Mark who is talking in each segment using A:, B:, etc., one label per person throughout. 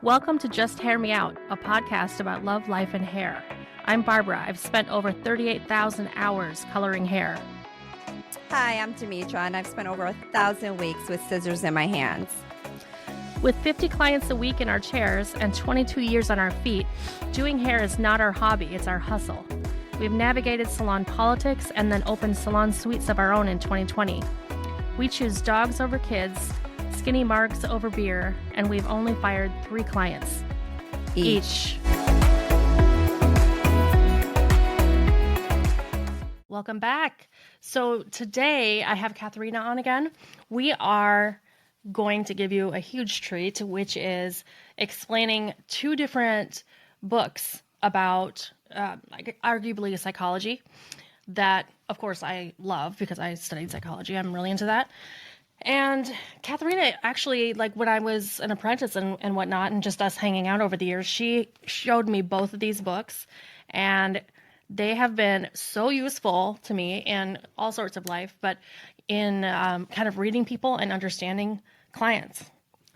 A: Welcome to Just Hair Me Out, a podcast about love, life, and hair. I'm Barbara. I've spent over 38,000 hours coloring hair.
B: Hi, I'm Demetra, and I've spent over 1,000 weeks with scissors in my hands.
A: With 50 clients a week in our chairs and 22 years on our feet, doing hair is not our hobby, it's our hustle. We've navigated salon politics and then opened salon suites of our own in 2020. We choose dogs over kids, skinny margs over beer, and we've only fired 3 clients each. Welcome back. So today I have Katharina on again. We are going to give you a huge treat, which is explaining 2 different books about arguably psychology that, of course, I love because I studied psychology. I'm really into that. And Katharina, actually, like when I was an apprentice and whatnot, and just us hanging out over the years, she showed me both of these books, and they have been so useful to me in all sorts of life, but in kind of reading people and understanding clients,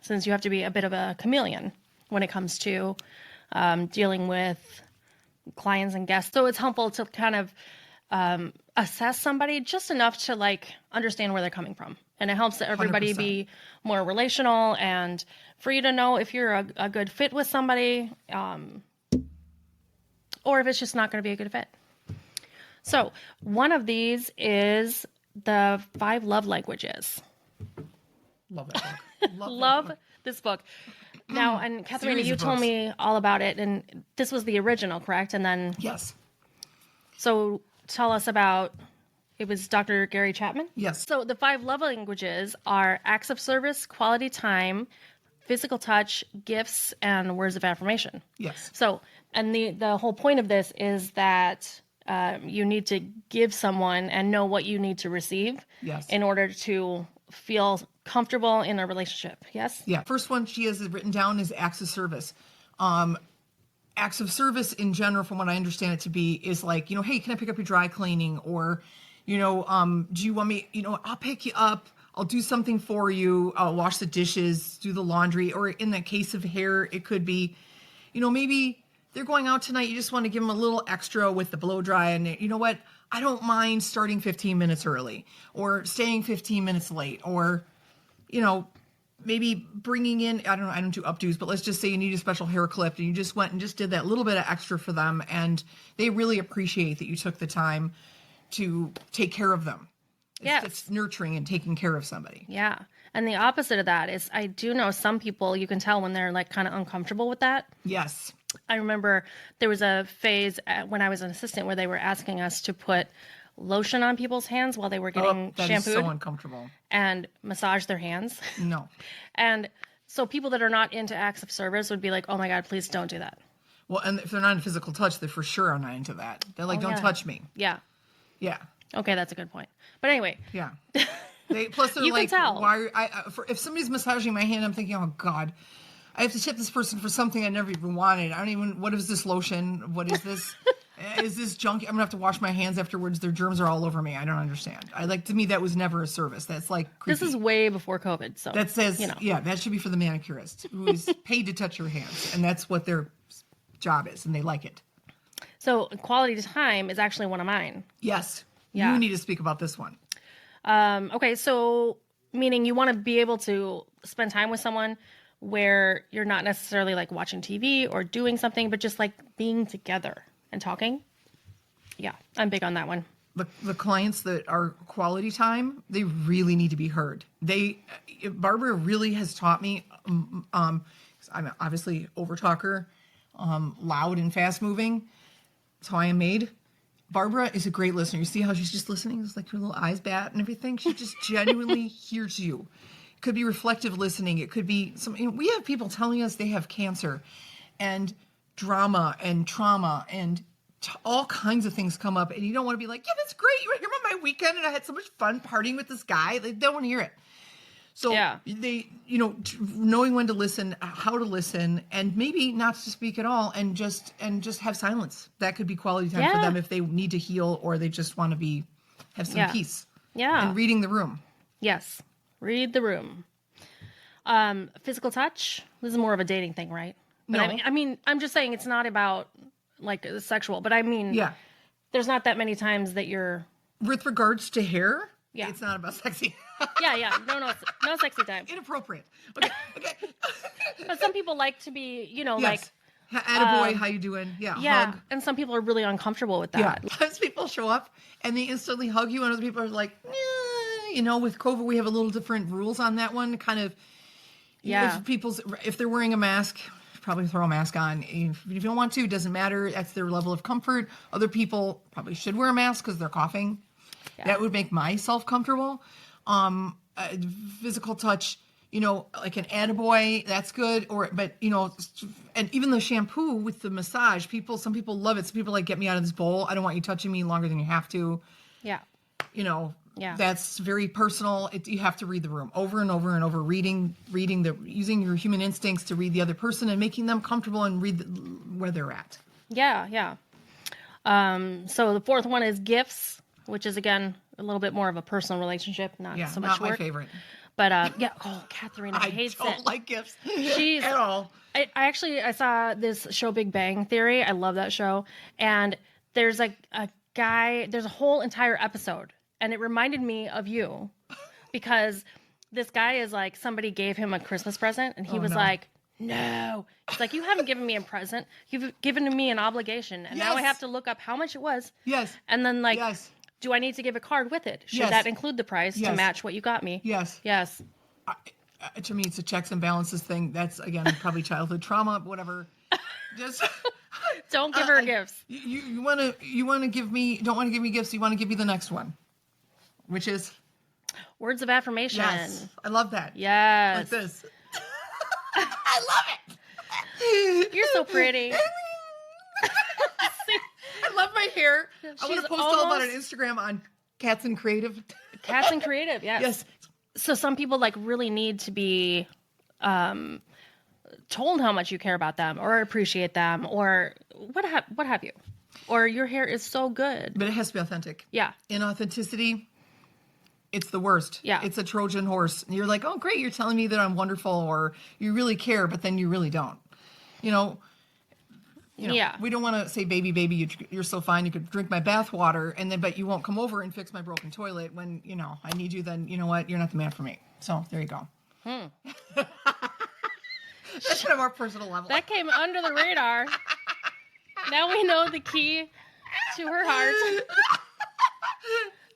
A: since you have to be a bit of a chameleon when it comes to dealing with clients and guests. So it's helpful to kind of assess somebody just enough to like understand where they're coming from. And it helps everybody
C: 100%.
A: be more relational and for you to know if you're a good fit with somebody or if it's just not going to be a good fit. So one of these is the 5 love languages.
C: Love that book.
A: Love this book. Now, and Katharina, you told me all about it, and this was the original, correct? And then,
C: Yes.
A: so tell us about, it was Dr. Gary Chapman?
C: Yes.
A: So the 5 love languages are acts of service, quality time, physical touch, gifts, and words of affirmation.
C: Yes.
A: So, and the whole point of this is that you need to give someone and know what you need to receive
C: Yes.
A: in order to feel comfortable in a relationship. Yes?
C: Yeah. First one she has written down is acts of service. Acts of service in general, from what I understand it to be, is like, hey, can I pick up your dry cleaning? Or, do you want me, I'll pick you up. I'll do something for you. I'll wash the dishes, do the laundry. Or in the case of hair, it could be, maybe they're going out tonight. You just want to give them a little extra with the blow dry. And you know what? I don't mind starting 15 minutes early or staying 15 minutes late or, maybe bringing in, I don't do updos, but let's just say you need a special hair clip and you just went and just did that little bit of extra for them. And they really appreciate that you took the time to take care of them. It's nurturing and taking care of somebody.
A: Yeah. And the opposite of that is I do know some people, you can tell when they're like kind of uncomfortable with that.
C: Yes.
A: I remember there was a phase when I was an assistant where they were asking us to put lotion on people's hands while they were getting
C: that
A: shampooed.
C: Is so uncomfortable.
A: And massage their hands.
C: No.
A: And so people that are not into acts of service would be like, oh my God, please don't do that.
C: Well, and if they're not in physical touch, they for sure are not into that. They're like, don't touch me.
A: Yeah.
C: Yeah.
A: Okay, that's a good point. But anyway.
C: Yeah. Plus they're
A: you
C: like,
A: can tell.
C: why? If somebody's massaging my hand, I'm thinking, oh God, I have to tip this person for something I never even wanted. What is this lotion? What is this? Is this junk? I'm gonna have to wash my hands afterwards. Their germs are all over me. I don't understand. To me, that was never a service. That's like creepy.
A: This is way before COVID. So
C: that says, yeah, that should be for the manicurist who is paid to touch your hands. And that's what their job is. And they like it.
A: So quality time is actually one of mine.
C: Yes.
A: Yeah.
C: You need to speak about this one.
A: Okay. So meaning you want to be able to spend time with someone where you're not necessarily like watching TV or doing something, but just like being together and talking. Yeah, I'm big on that one.
C: The clients that are quality time, they really need to be heard. Barbara really has taught me, I'm obviously over talker, loud and fast moving. That's how I am made. Barbara is a great listener. You see how she's just listening? It's like her little eyes bat and everything. She just genuinely hears you. It could be reflective listening. It could be we have people telling us they have cancer and drama and trauma and all kinds of things come up. And you don't want to be like, yeah, that's great. You were here on my weekend and I had so much fun partying with this guy. They don't want to hear it. So they, knowing when to listen, how to listen, and maybe not to speak at all, and just have silence. That could be quality time for them if they need to heal or they just want to have some peace.
A: Yeah.
C: And reading the room.
A: Yes. Read the room. Physical touch. This is more of a dating thing, right? But
C: No.
A: I mean, I'm just saying it's not about like sexual, but I mean,
C: Yeah.
A: there's not that many times that you're,
C: With regards to hair,
A: Yeah.
C: it's not about sexy.
A: yeah. No sexy time.
C: Inappropriate. Okay.
A: But some people like to be,
C: Yes. Attaboy, how you doing? Yeah.
A: yeah.
C: Hug.
A: And some people are really uncomfortable with
C: Yeah.
A: that.
C: Sometimes people show up and they instantly hug you, and other people are like, with COVID, we have a little different rules on that one. Kind of,
A: Yeah.
C: if they're wearing a mask, probably throw a mask on. If you don't want to, it doesn't matter. That's their level of comfort. Other people probably should wear a mask because they're coughing.
A: Yeah.
C: That would make myself comfortable. Physical touch, like an attaboy, that's good. And even the shampoo with the massage, some people love it. Some people like, get me out of this bowl. I don't want you touching me longer than you have to.
A: Yeah. Yeah.
C: That's very personal. You have to read the room over and over and over, using your human instincts to read the other person and making them comfortable and read where they're at.
A: Yeah. So the fourth one is gifts, which is again a little bit more of a personal relationship, not so much
C: not
A: work.
C: my favorite.
A: But Katharina hates it.
C: I don't like gifts
A: She's
C: at all.
A: I saw this show Big Bang Theory. I love that show. And there's a guy, there's a whole entire episode, and it reminded me of you because this guy is like, somebody gave him a Christmas present and he was like, no. It's like, you haven't given me a present. You've given me an obligation. And now I have to look up how much it was.
C: Yes.
A: And then
C: Yes.
A: do I need to give a card with it? Should
C: Yes.
A: that include the price to
C: Yes.
A: match what you got me?
C: Yes.
A: Yes.
C: To me, it's a checks and balances thing. That's, again, probably childhood trauma, whatever. Just
A: Don't give her gifts.
C: you want to give me, don't want to give me gifts. You want to give me the next one, which is
A: Words of affirmation.
C: yes. I love that.
A: Yes.
C: Like this. I love it.
A: You're so pretty.
C: I love my hair. I want to post all about it on
A: almost-
C: Instagram on Cats and Creative.
A: Cats and Creative, yes.
C: Yes.
A: So some people really need to be told how much you care about them or appreciate them or what have you. Or your hair is so good.
C: But it has to be authentic.
A: Yeah.
C: Inauthenticity, it's the worst.
A: Yeah.
C: It's a Trojan horse. And you're like, oh, great, you're telling me that I'm wonderful, or you really care, but then you really don't.
A: Yeah.
C: We don't want to say, baby, you're so fine, you could drink my bath water, but you won't come over and fix my broken toilet when, I need you, then you know what? You're not the man for me. So there you go. That's at a more personal level.
A: That came under the radar. Now we know the key to her heart.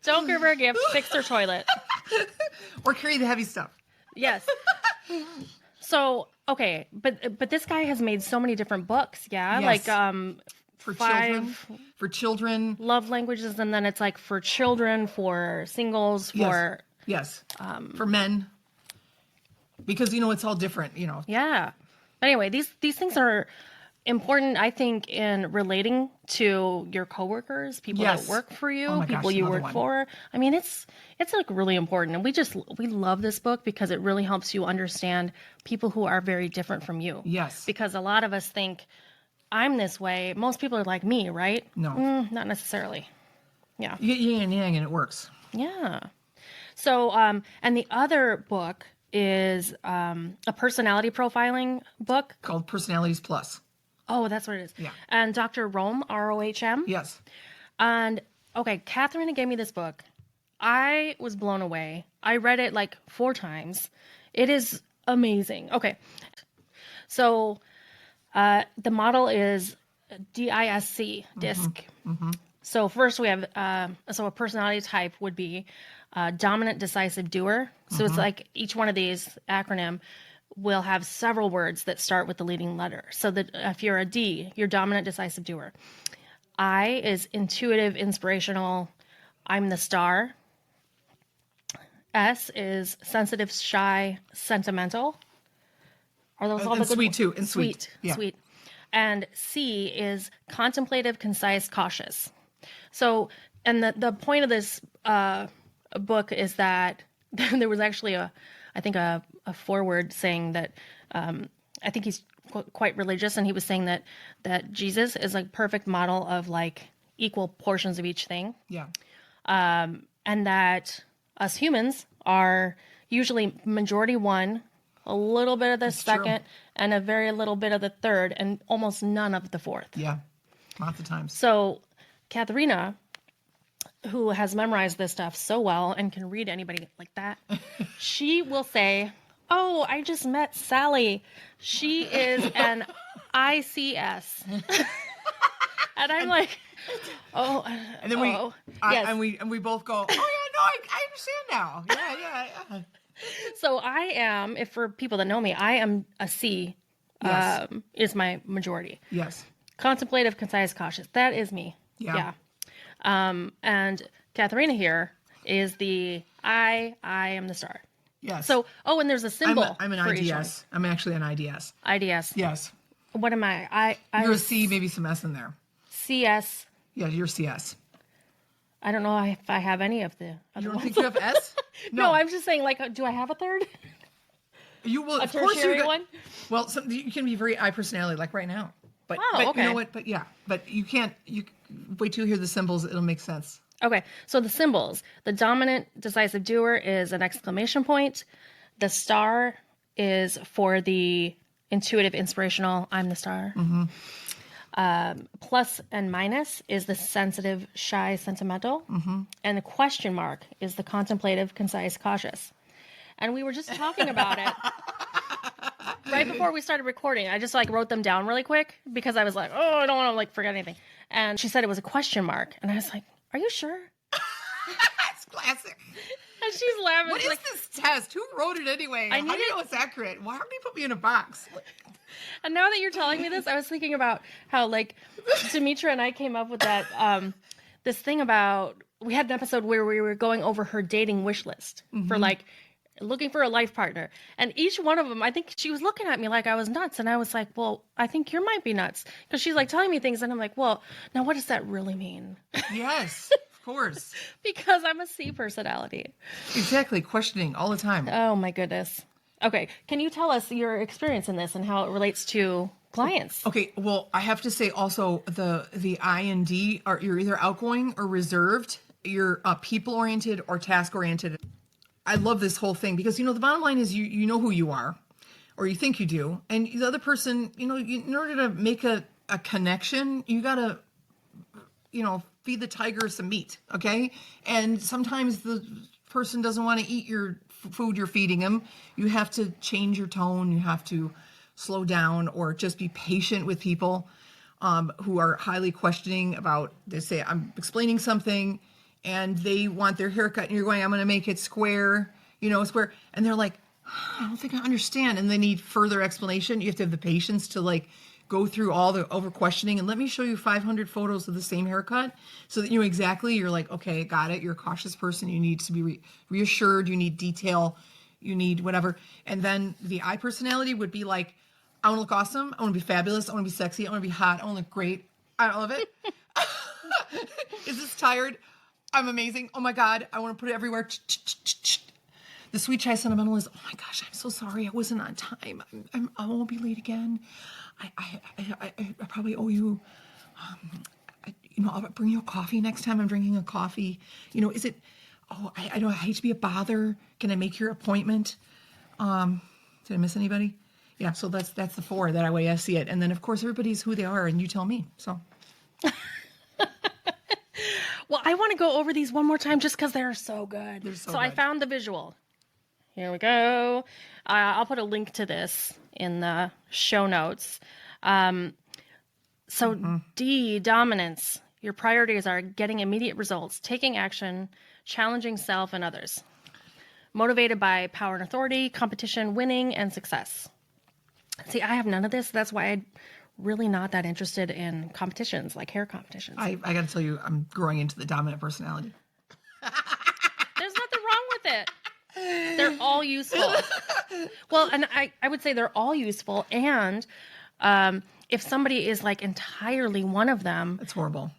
A: Don't give her a gift, fix her toilet.
C: Or carry the heavy stuff.
A: Yes. So, okay, but this guy has made so many different books, yeah?
C: Yes.
A: Like
C: For children.
A: love languages, and then it's like for children, for singles, for
C: Yes. For men. Because, it's all different,
A: yeah. But anyway, these things are important, I think, in relating to your coworkers, people
C: Yes.
A: that work for you,
C: Oh my gosh,
A: people you
C: another
A: work
C: one.
A: for. I mean, it's like really important, and we love this book because it really helps you understand people who are very different from you.
C: Yes.
A: Because a lot of us think I'm this way. Most people are like me, right?
C: No.
A: Not necessarily. Yeah.
C: You get yin and yang and it works.
A: Yeah. So, and the other book is a personality profiling book.
C: Called Personalities Plus.
A: Oh, that's what it is.
C: Yeah.
A: And Dr. Rohm, Rohm.
C: Yes.
A: And okay, Katharina gave me this book. I was blown away. I read it like 4 times. It is amazing. Okay. So the model is DISC, DISC. So first we have, so a personality type would be dominant, decisive, doer. So it's like each one of these acronym will have several words that start with the leading letter. So that if you're a D, you're dominant, decisive, doer. I is intuitive, inspirational. I'm the star. S is sensitive, shy, sentimental. Are those all
C: And
A: the good
C: sweet
A: ones?
C: too, and sweet. Yeah.
A: Sweet. And C is contemplative, concise, cautious. So, and the point of this book is that there was actually a foreword saying that I think he's quite religious, and he was saying that Jesus is a perfect model of like equal portions of each thing.
C: Yeah.
A: And that us humans are usually majority one, a little bit of the
C: That's true.
A: second, and a very little bit of the third, and almost none of the fourth.
C: Yeah. Lots of times.
A: So Katharina, who has memorized this stuff so well and can read anybody like that, she will say, oh, I just met Sally. She is an ICS. And I'm like, oh.
C: And then
A: yes.
C: we both go, oh yeah, no, I understand now. Yeah.
A: So I am, if for people that know me, I am a C.
C: Yes.
A: Is my majority.
C: Yes.
A: Contemplative, concise, cautious. That is me.
C: Yeah.
A: And Katharina here is the I am the star.
C: Yes.
A: So, and there's a symbol.
C: I'm an
A: for each one.
C: IDS. I'm actually an IDS.
A: IDS.
C: Yes.
A: What am I?
C: You're a C, maybe some S in there.
A: CS.
C: Yeah, you're CS.
A: I don't know if I have any of the
C: You
A: other
C: don't
A: ones.
C: think you have S?
A: No, I'm just saying, like, do I have a third?
C: You will,
A: A
C: of course,
A: tertiary one?
C: Well, you can be very I personality, like right now. But
A: okay.
C: You know what? But yeah, but you can't. You wait till you hear the symbols; it'll make sense.
A: Okay, so the symbols. The dominant decisive doer is an exclamation point. The star is for the intuitive inspirational, I'm the star.
C: Mm-hmm.
A: Plus and minus is the sensitive, shy, sentimental.
C: Mm-hmm.
A: And the question mark is the contemplative, concise, cautious. And we were just talking about it right before we started recording. I just wrote them down really quick because I was like, oh, I don't want to forget anything. And she said it was a question mark. And I was like, are you sure?
C: That's classic.
A: And she's laughing.
C: What
A: She's
C: is this test? Who wrote it anyway? How do you know it's accurate? Why don't you put me in a box?
A: And now that you're telling me this, I was thinking about how, Demetra and I came up with that, this thing about, we had an episode where we were going over her dating wish list for, looking for a life partner. And each one of them, I think she was looking at me like I was nuts. And I was like, well, I think you might be nuts. Because she's, telling me things. And I'm like, well, now what does that really mean?
C: Yes, of course.
A: Because I'm a C personality.
C: Exactly. Questioning all the time.
A: Oh, my goodness. Okay. Can you tell us your experience in this and how it relates to clients?
C: Okay. Well, I have to say also the I and D are, you're either outgoing or reserved. You're people-oriented or task-oriented. I love this whole thing because, the bottom line is you know who you are, or you think you do. And the other person, in order to make a connection, you got to, feed the tiger some meat. Okay. And sometimes the person doesn't want to eat your food you're feeding him. You have to change your tone. You have to slow down or just be patient with people who are highly questioning about, they say, I'm explaining something and they want their haircut and you're going, I'm going to make it square, square. And they're like, I don't think I understand. And they need further explanation. You have to have the patience to go through all the over questioning and let me show you 500 photos of the same haircut so that exactly, you're like, okay, got it. You're a cautious person. You need to be reassured. You need detail. You need whatever. And then the I personality would be like, I want to look awesome. I want to be fabulous. I want to be sexy. I want to be hot. I want to look great. I love it. Is this tired? I'm amazing. Oh my God. I want to put it everywhere. The sweet shy sentimental is, oh my gosh, I'm so sorry. I wasn't on time. I won't be late again. I probably owe you, I'll bring you a coffee next time I'm drinking a coffee. Is it, I don't, I hate to be a bother. Can I make your appointment? Did I miss anybody? Yeah. So that's the 4 that way I see it. And then of course everybody's who they are and you tell me, so.
A: Well, I want to go over these one more time just because they're so good.
C: They're so
A: I
C: good.
A: found the visual. Here we go. I'll put a link to this in the show notes. D, dominance. Your priorities are getting immediate results, taking action, challenging self and others. Motivated by power and authority, competition, winning, and success. See, I have none of this. That's why I'm really not that interested in competitions, like hair competitions.
C: I got to tell you, I'm growing into the dominant personality.
A: There's nothing wrong with it. They're all useful. Well, and I would say they're all useful. And if somebody is entirely one of them,
C: That's horrible.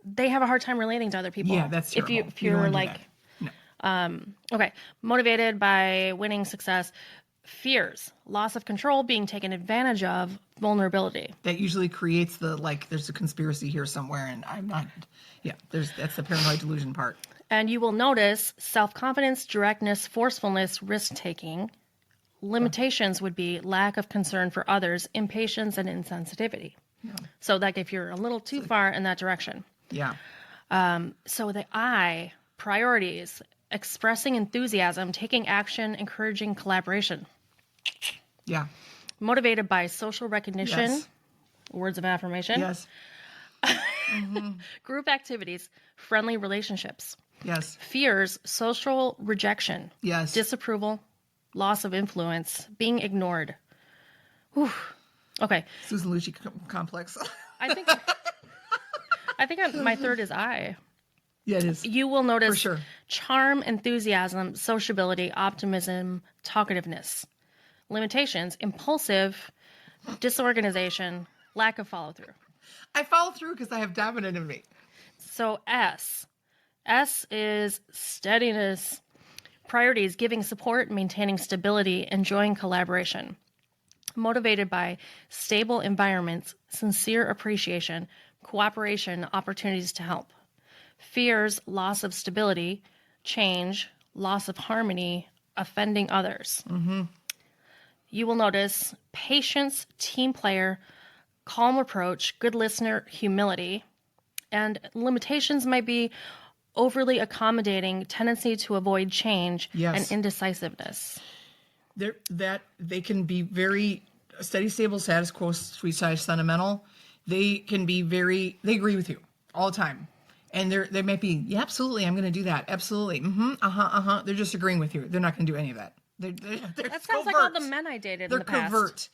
A: they have a hard time relating to other people.
C: Yeah, that's terrible.
A: If
C: You don't
A: you're
C: wanna do that. No.
A: okay, motivated by winning, success, fears, loss of control, being taken advantage of, vulnerability.
C: That usually creates the there's a conspiracy here somewhere and I'm not. Yeah, that's the paranoid delusion part.
A: And you will notice self-confidence, directness, forcefulness, risk-taking, limitations would be lack of concern for others, impatience, and insensitivity.
C: Yeah.
A: So like if you're a little too far in that direction.
C: Yeah.
A: So the I, priorities, expressing enthusiasm, taking action, encouraging collaboration.
C: Yeah.
A: Motivated by social recognition,
C: Yes.
A: words of affirmation,
C: Yes.
A: group activities, friendly relationships.
C: Yes.
A: Fears, social rejection,
C: Yes.
A: disapproval, loss of influence, being ignored. Whew. Okay.
C: Susan Lucci complex.
A: I think my third is I.
C: Yeah, it is.
A: You will notice
C: For sure.
A: charm, enthusiasm, sociability, optimism, talkativeness. Limitations, impulsive, disorganization, lack of follow through.
C: I follow through because I have dominant in me.
A: So S. S is steadiness. Priorities, giving support, maintaining stability, enjoying collaboration. Motivated by stable environments, sincere appreciation, cooperation, opportunities to help. Fears, loss of stability, change, loss of harmony, offending others. Mm-hmm. You will notice patience, team player, calm approach, good listener, humility. And limitations might be overly accommodating, tendency to avoid change,
C: Yes.
A: and indecisiveness.
C: They can be very steady, stable, status quo, sweet size, sentimental. They can be they agree with you all the time. And they might be, yeah, absolutely, I'm going to do that. Absolutely. They're just agreeing with you. They're not going to do any of that. They're
A: That sounds like all the men I dated
C: They're
A: in the past.
C: covert.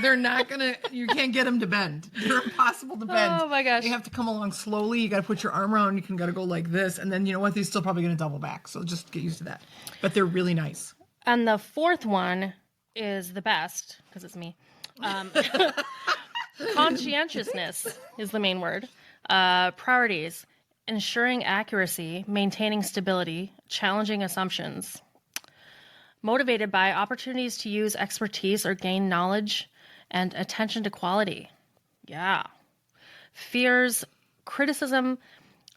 C: They're not going to, you can't get them to bend. They're impossible to bend.
A: Oh my gosh.
C: They have to come along slowly. You got to put your arm around. You got to go like this. And then you know what? They're still probably going to double back. So just get used to that. But they're really nice.
A: And the fourth one is the best, because it's me. Conscientiousness is the main word. Priorities, ensuring accuracy, maintaining stability, challenging assumptions. Motivated by opportunities to use expertise or gain knowledge, and attention to quality. Yeah. Fears, criticism,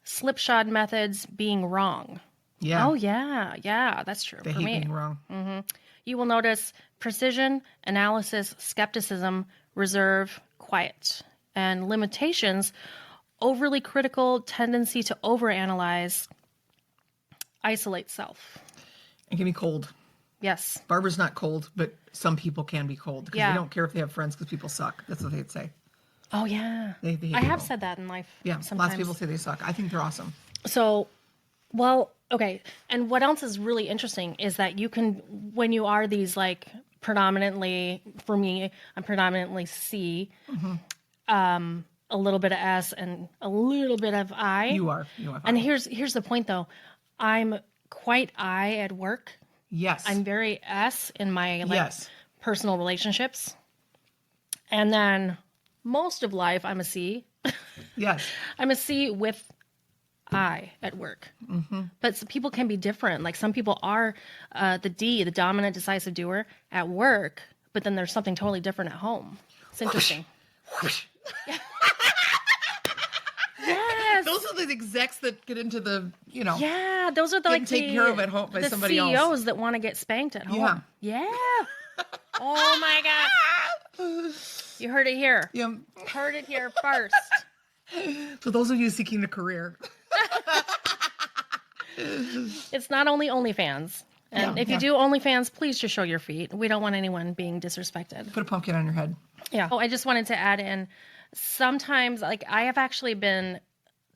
A: slipshod methods, being wrong.
C: Yeah.
A: Oh, yeah. Yeah, that's true
C: They
A: for
C: hate
A: me.
C: being wrong.
A: You will notice precision, analysis, skepticism, reserve, quiet. And limitations, overly critical, tendency to overanalyze, isolate self.
C: It can be cold.
A: Yes.
C: Barbara's not cold, but some people can be cold because
A: Yeah.
C: they don't care if they have friends because people suck. That's what they'd say.
A: Oh, yeah.
C: They hate
A: I have
C: people.
A: said that in life.
C: Yeah,
A: sometimes.
C: lots of people say they suck. I think they're awesome.
A: So, well, okay. And what else is really interesting is that you can, when you are these like predominantly, for me, I'm predominantly C, a little bit of S and a little bit of I.
C: You are.
A: And here's the point though. I'm quite I at work.
C: Yes.
A: I'm very S in my like
C: Yes.
A: personal relationships. And then most of life I'm a C.
C: Yes.
A: I'm a C with I at work. Mm-hmm. But some people can be different. Like some people are the D, the dominant, decisive doer at work, but then there's something totally different at home. It's interesting. Yes.
C: Those are the execs that get into the,
A: Yeah, those are the, like
C: taken care of at home by
A: the
C: somebody
A: CEOs
C: else.
A: that want to get spanked at home.
C: Yeah.
A: Yeah. Oh my God. You heard it here.
C: Yeah.
A: Heard it here first.
C: For those of you seeking a career.
A: It's not only OnlyFans. And
C: Yeah,
A: if you do OnlyFans, please just show your feet. We don't want anyone being disrespected.
C: Put a pumpkin on your head.
A: Yeah. Oh, I just wanted to add in, sometimes, like, I have actually been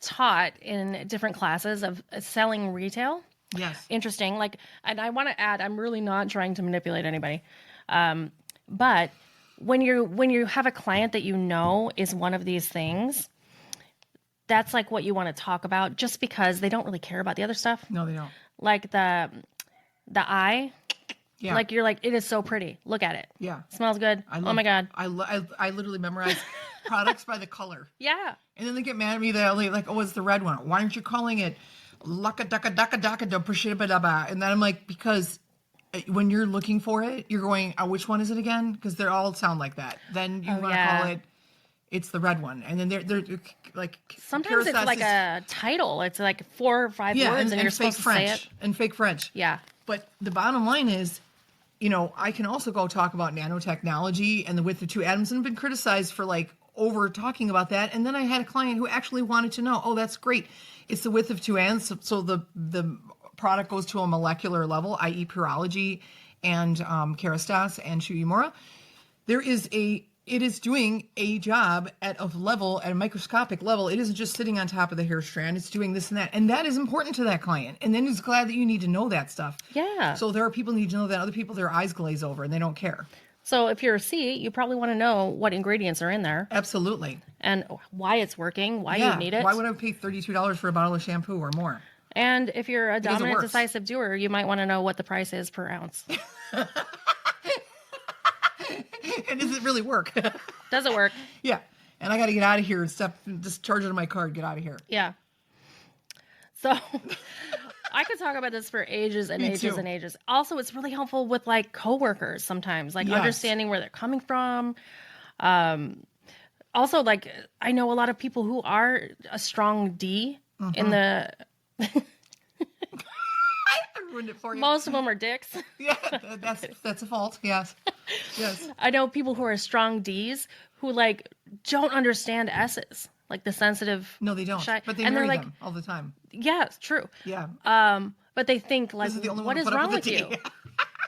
A: taught in different classes of selling retail.
C: Yes.
A: Interesting. Like, and I want to add, I'm really not trying to manipulate anybody. But when you have a client that you know is one of these things, that's like what you want to talk about, just because they don't really care about the other stuff.
C: No, they don't.
A: Like the eye.
C: Yeah.
A: Like, you're like, it is so pretty. Look at it.
C: Yeah.
A: Smells good. Oh my God.
C: I literally memorize products by the color.
A: Yeah.
C: And then they get mad at me. They're like, oh, it's the red one. Why aren't you calling it Laka Daka Daka Daka Da Pushibadaba? And then I'm like, because when you're looking for it, you're going, oh, which one is it again? Because they all sound like that. Then you want to call it, it's the red one. And then they're like,
A: sometimes it's like a title. It's like 4 or 5 words and you're supposed to say it.
C: And fake French.
A: Yeah.
C: But the bottom line is, I can also go talk about nanotechnology and the width of two atoms, and been criticized for like over talking about that. And then I had a client who actually wanted to know, oh, that's great. It's the width of two atoms. So the product goes to a molecular level, i.e. purology and Kerastas and Shuimura. It is doing a job at a microscopic level. It isn't just sitting on top of the hair strand. It's doing this and that. And that is important to that client. And then it's glad that you need to know that stuff.
A: Yeah.
C: So there are people who need to know that. Other people, their eyes glaze over and they don't care.
A: So if you're a C, you probably want to know what ingredients are in there.
C: Absolutely.
A: And why it's working, why you need it.
C: Why would I pay $32 for a bottle of shampoo or more?
A: And if you're a
C: Because it
A: dominant,
C: works.
A: decisive doer, you might want to know what the price is per ounce.
C: And does it really work?
A: Does it work?
C: Yeah. And I got to get out of here and just charge it on my card, get out of here.
A: Yeah. So I could talk about this for ages and
C: Me
A: ages
C: too.
A: and ages. Also, it's really helpful with like coworkers sometimes, like
C: Yes.
A: understanding where they're coming from. Also, like I know a lot of people who are a strong D in the.
C: I ruined it for you.
A: Most of them are dicks.
C: Yeah, that's a fault. Yes. Yes.
A: I know people who are strong Ds who like don't understand S's, like the sensitive.
C: No, they don't.
A: shy,
C: But they
A: and
C: marry
A: they're like,
C: them all the time.
A: yeah, it's true.
C: Yeah.
A: But they think like,
C: This is the only
A: what
C: one
A: is
C: who put up
A: wrong with
C: the
A: you?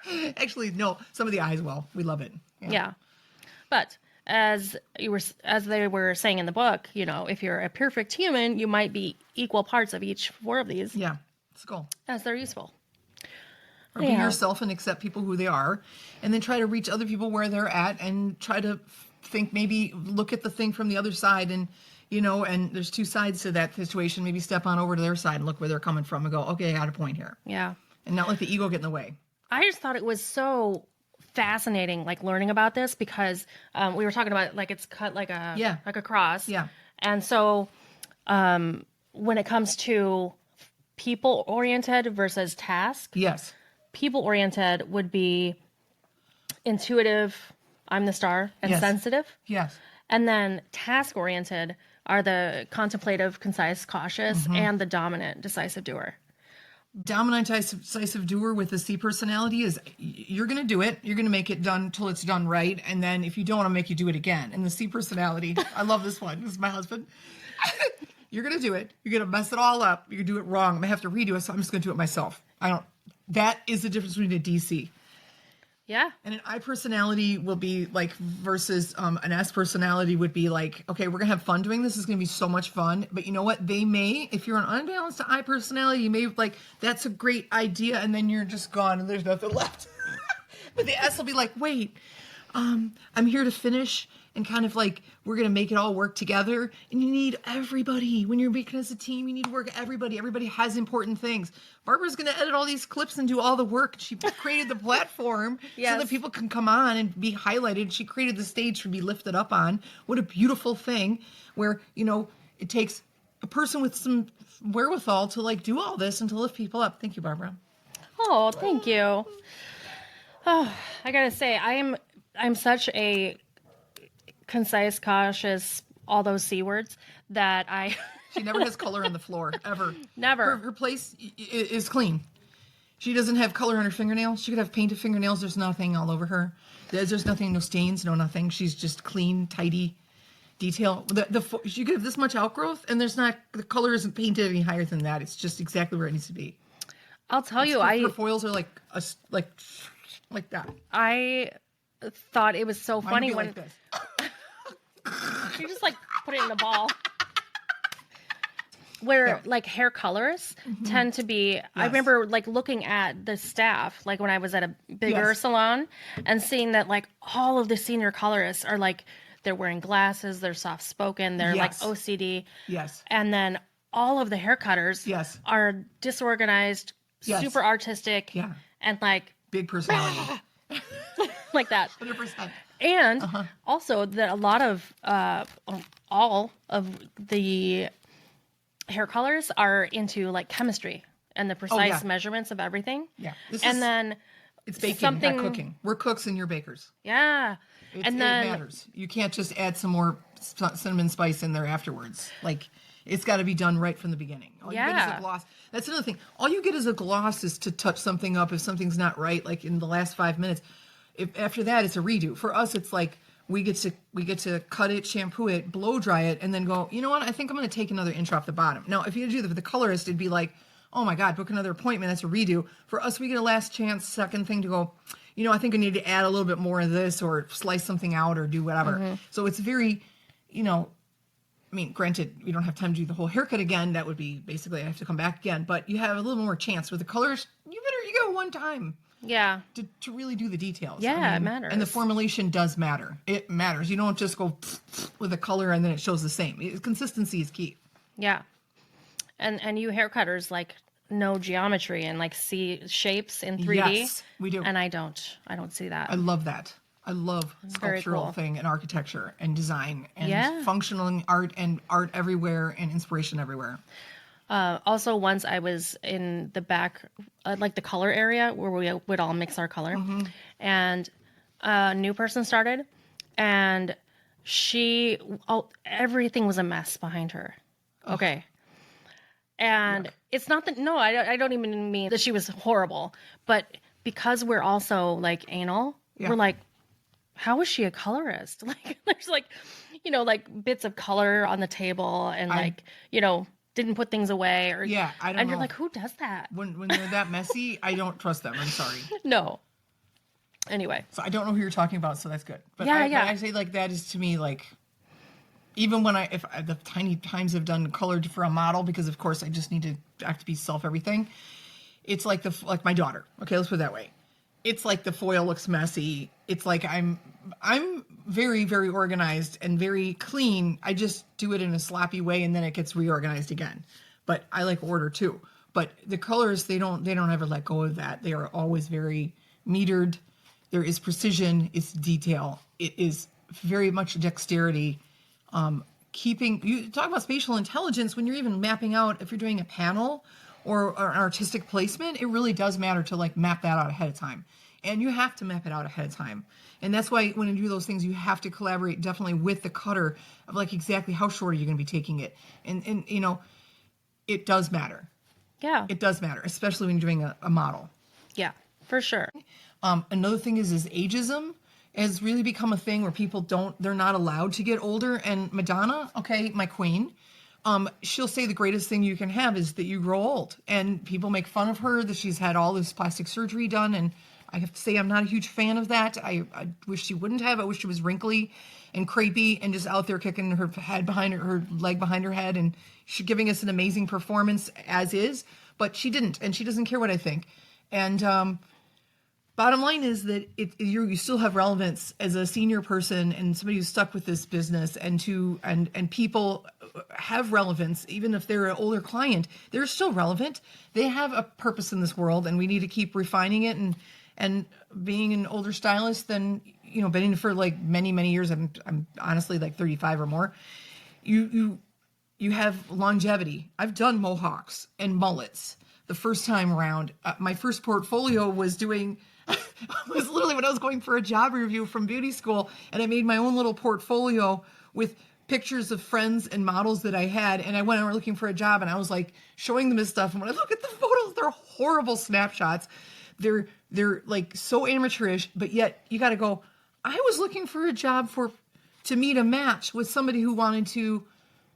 C: D. Actually, no. Some of the eyes will. We love it.
A: Yeah. But as they were saying in the book, if you're a perfect human, you might be equal parts of each four of these
C: Yeah. Let's go.
A: as they're useful.
C: Or be yourself and accept people who they are, and then try to reach other people where they're at, and try to think, maybe look at the thing from the other side, and and there's two sides to that situation. Maybe step on over to their side and look where they're coming from, and go, okay, I got a point here,
A: Yeah.
C: and not let the ego get in the way.
A: I just thought it was so fascinating, like learning about this because we were talking about like it's cut like a cross.
C: Yeah.
A: And so when it comes to people oriented versus task,
C: Yes.
A: people oriented would be intuitive, I'm the star, and
C: Yes.
A: sensitive.
C: Yes.
A: And then task oriented are the contemplative, concise, cautious, and the dominant, decisive doer.
C: Dominant, decisive doer with the C personality is you're going to do it. You're going to make it done till it's done right. And then if you don't, I'll make you do it again. And the C personality, I love this one. This is my husband. You're going to do it. You're going to mess it all up. You're going to do it wrong. I'm going to have to redo it. So I'm just going to do it myself. That is the difference between a DC.
A: Yeah.
C: And an I personality will be like versus an S personality would be like, okay, we're going to have fun doing this. It's going to be so much fun. But you know what? They may, if you're an unbalanced I personality, you may like, that's a great idea. And then you're just gone and there's nothing left. But the S will be like, wait, I'm here to finish. And kind of like, we're going to make it all work together. And you need everybody. When you're making as a team, you need to work everybody. Everybody has important things. Barbara's going to edit all these clips and do all the work. She created the platform so that people can come on and be highlighted. She created the stage to be lifted up on. What a beautiful thing where, it takes a person with some wherewithal to like do all this and to lift people up. Thank you, Barbara.
A: Oh, thank you. Oh, I gotta say, I'm such a concise, cautious, all those C words that
C: She never has color on the floor, ever.
A: Never.
C: Her place is clean. She doesn't have color on her fingernails. She could have painted fingernails. There's nothing all over her. There's nothing, no stains, no nothing. She's just clean, tidy, detail. She could have this much outgrowth, and the color isn't painted any higher than that. It's just exactly where it needs to be.
A: I'll tell you,
C: Her foils are like that.
A: I thought it was so
C: Mine
A: funny
C: would be
A: when
C: like this.
A: you just like put it in a ball. Where like hair colorists tend to be, I remember like looking at the staff, like when I was at a bigger salon and seeing that like all of the senior colorists are like, they're wearing glasses, they're soft spoken, they're like OCD.
C: Yes.
A: And then all of the hair cutters are disorganized, super artistic, and like
C: big personality.
A: like that.
C: 100%.
A: And also that a lot of all of the hair colors are into like chemistry and the precise measurements of everything.
C: Yeah. It's baking, not cooking. We're cooks and you're bakers.
A: Yeah.
C: It matters. You can't just add some more cinnamon spice in there afterwards. Like, It's got to be done right from the beginning. All you get is
A: Yeah.
C: a gloss. That's another thing. All you get is a gloss is to touch something up if something's not right, like in the last 5 minutes. If after that it's a redo. For us, it's like we get to cut it, shampoo it, blow dry it, and then go, you know what? I think I'm going to take another inch off the bottom. Now, if you do that with the colorist, it'd be like, oh my God, book another appointment. That's a redo. For us, we get a last chance, second thing to go, you know, I think I need to add a little bit more of this or slice something out or do whatever. So it's very, you know, I mean, granted, we don't have time to do the whole haircut again. That would be basically I have to come back again. But you have a little more chance with the colors. You go one time
A: Yeah.
C: to really do the details.
A: Yeah, it matters.
C: And the formulation does matter. It matters. You don't just go with a color and then it shows the same. Consistency is key.
A: Yeah. And you haircutters like know geometry and like see shapes in 3D.
C: Yes, we do.
A: And I don't see that.
C: I love that. I love
A: very
C: sculptural
A: cool.
C: thing and architecture and design and
A: Yeah.
C: functional art and art everywhere and inspiration everywhere.
A: Also, once I was in the back, like the color area where we would all mix our color, and a new person started, and everything was a mess behind her. Okay. And it's not that, no, I don't even mean that she was horrible, but because we're also like anal,
C: Yeah.
A: we're like, how is she a colorist? Like, there's like, you know, like bits of color on the table and like, you know, didn't put things away or,
C: Yeah, I don't
A: and you're
C: know.
A: like, who does that?
C: When they're that messy, I don't trust them. I'm sorry.
A: No. Anyway.
C: So I don't know who you're talking about, so that's good. But
A: Yeah,
C: I,
A: yeah.
C: But I say like that is to me like, even when the tiny times I've done colored for a model, because of course I just have to be self everything. It's like like my daughter. Okay, let's put it that way. It's like the foil looks messy. It's like I'm very, very organized and very clean. I just do it in a sloppy way and then it gets reorganized again. But I like order too. But the colors, they don't ever let go of that. They are always very metered. There is precision, it's detail. It is very much dexterity. You talk about spatial intelligence when you're even mapping out, if you're doing a panel or an artistic placement, it really does matter to like map that out ahead of time. And you have to map it out ahead of time. And that's why when you do those things, you have to collaborate definitely with the cutter of like exactly how short are you going to be taking it. And you know, it does matter.
A: Yeah.
C: It does matter, especially when you're doing a model.
A: Yeah, for sure.
C: Another thing is ageism has really become a thing where they're not allowed to get older. And Madonna, okay, my queen, she'll say the greatest thing you can have is that you grow old. And people make fun of her that she's had all this plastic surgery done. And I have to say, I'm not a huge fan of that. I wish she wouldn't have. I wish she was wrinkly and crepey and just out there kicking her head behind her leg behind her head and giving us an amazing performance as is. But she didn't. And she doesn't care what I think. And, bottom line is that you still have relevance as a senior person and somebody who's stuck with this business, and people have relevance even if they're an older client. They're still relevant. They have a purpose in this world, and we need to keep refining it. And being an older stylist, then been in it for like many years. I'm honestly like 35 or more. You have longevity. I've done mohawks and mullets the first time around. My first portfolio was literally when I was going for a job review from beauty school, and I made my own little portfolio with pictures of friends and models that I had, and I went out looking for a job, and I was like showing them this stuff, and when I look at the photos, they're horrible snapshots. They're like so amateurish, but yet you got to go, I was looking for a job to meet a match with somebody who wanted to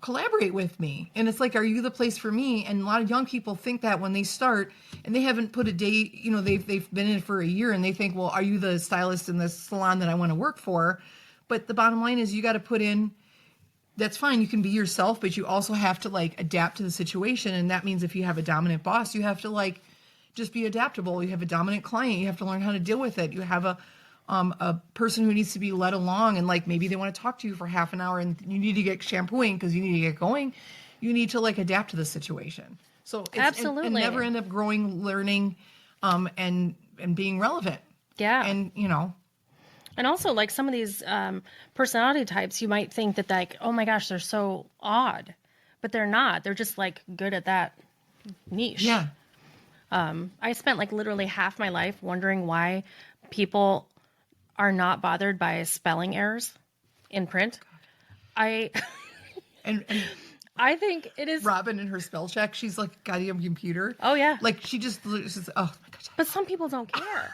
C: collaborate with me. And it's like, are you the place for me? And a lot of young people think that when they start and they haven't put a day, they've been in it for a year and they think, well, are you the stylist in the salon that I want to work for? But the bottom line is you got to put in, that's fine. You can be yourself, but you also have to like adapt to the situation. And that means if you have a dominant boss, you have to like just be adaptable. You have a dominant client. You have to learn how to deal with it. You have a person who needs to be led along, and like maybe they want to talk to you for half an hour and you need to get shampooing because you need to get going. You need to like adapt to the situation. So it's,
A: Absolutely.
C: and never end up growing, learning, and being relevant.
A: Yeah.
C: And
A: And also, like some of these personality types, you might think that like, oh my gosh, they're so odd, but they're not. They're just like good at that niche.
C: yeah.
A: I spent like literally half my life wondering why people are not bothered by spelling errors in print.
C: And
A: I think it is.
C: Robin in her spell check, she's like a goddamn computer.
A: Oh, yeah.
C: Like she just oh my God.
A: But some people don't care.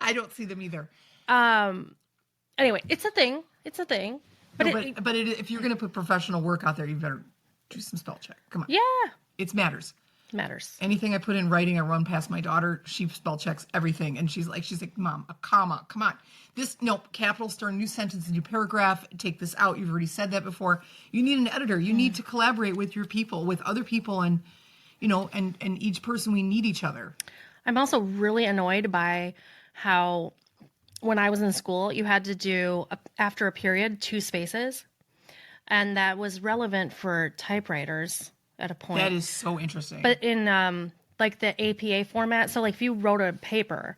C: I don't see them either.
A: Anyway, it's a thing. It's a thing. But,
C: No, but if you're going to put professional work out there, you better do some spell check. Come on.
A: yeah,
C: It matters.
A: matters.
C: Anything I put in writing, I run past my daughter. She spell checks everything. And she's like, Mom, a comma, come on. Capital, start a new sentence, a new paragraph. Take this out. You've already said that before. You need an editor. You need to collaborate with your people, with other people. And, and each person, we need each other.
A: I'm also really annoyed by how when I was in school, you had to do, after a period, 2 spaces. And that was relevant for typewriters at a point.
C: That is so interesting.
A: But in like the APA format, so like if you wrote a paper,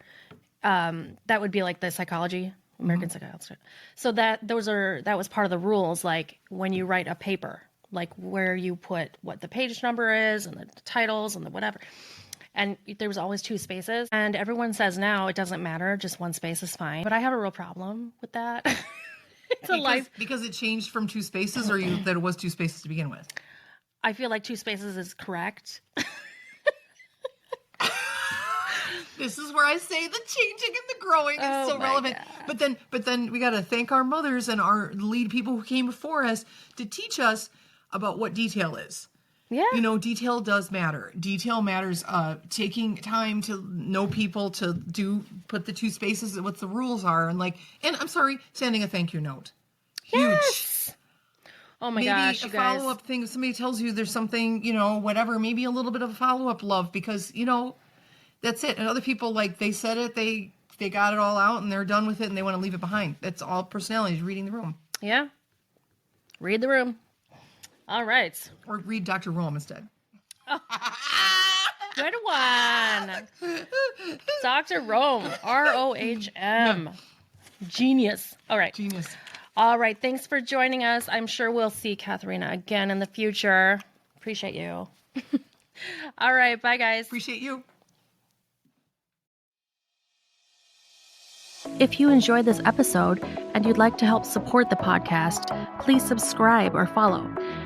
A: that would be like the psychology, American psychology. So that was part of the rules, like when you write a paper, like where you put what the page number is and the titles and the whatever. And there was always 2 spaces. And everyone says now it doesn't matter, just 1 space is fine. But I have a real problem with that.
C: Because it changed from 2 spaces, or that it was 2 spaces to begin with?
A: I feel like 2 spaces is correct.
C: This is where I say the changing and the growing is so relevant.
A: God.
C: But then we got to thank our mothers and our lead people who came before us to teach us about what detail is.
A: Yeah.
C: Detail does matter. Detail matters. Taking time to know people, to put the 2 spaces and what the rules are, and I'm sorry, sending a thank you note.
A: Yes. Huge. Oh my gosh, you guys. Maybe
C: a follow-up thing. If somebody tells you there's something, whatever, maybe a little bit of a follow-up love, because, that's it. And other people, like, they said it, they got it all out and they're done with it and they want to leave it behind. That's all personality, is reading the room.
A: Yeah. Read the room. All right.
C: Or read Dr. Rome instead.
A: Oh. Good one. Dr. Rome. ROHM. Genius. All right.
C: Genius.
A: All right. Thanks for joining us. I'm sure we'll see Katharina again in the future. Appreciate you. All right. Bye, guys.
C: Appreciate you.
A: If you enjoyed this episode and you'd like to help support the podcast, please subscribe or follow.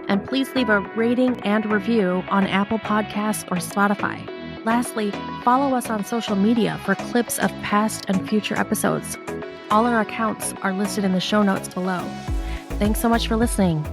A: And please leave a rating and review on Apple Podcasts or Spotify. Lastly, follow us on social media for clips of past and future episodes. All our accounts are listed in the show notes below. Thanks so much for listening.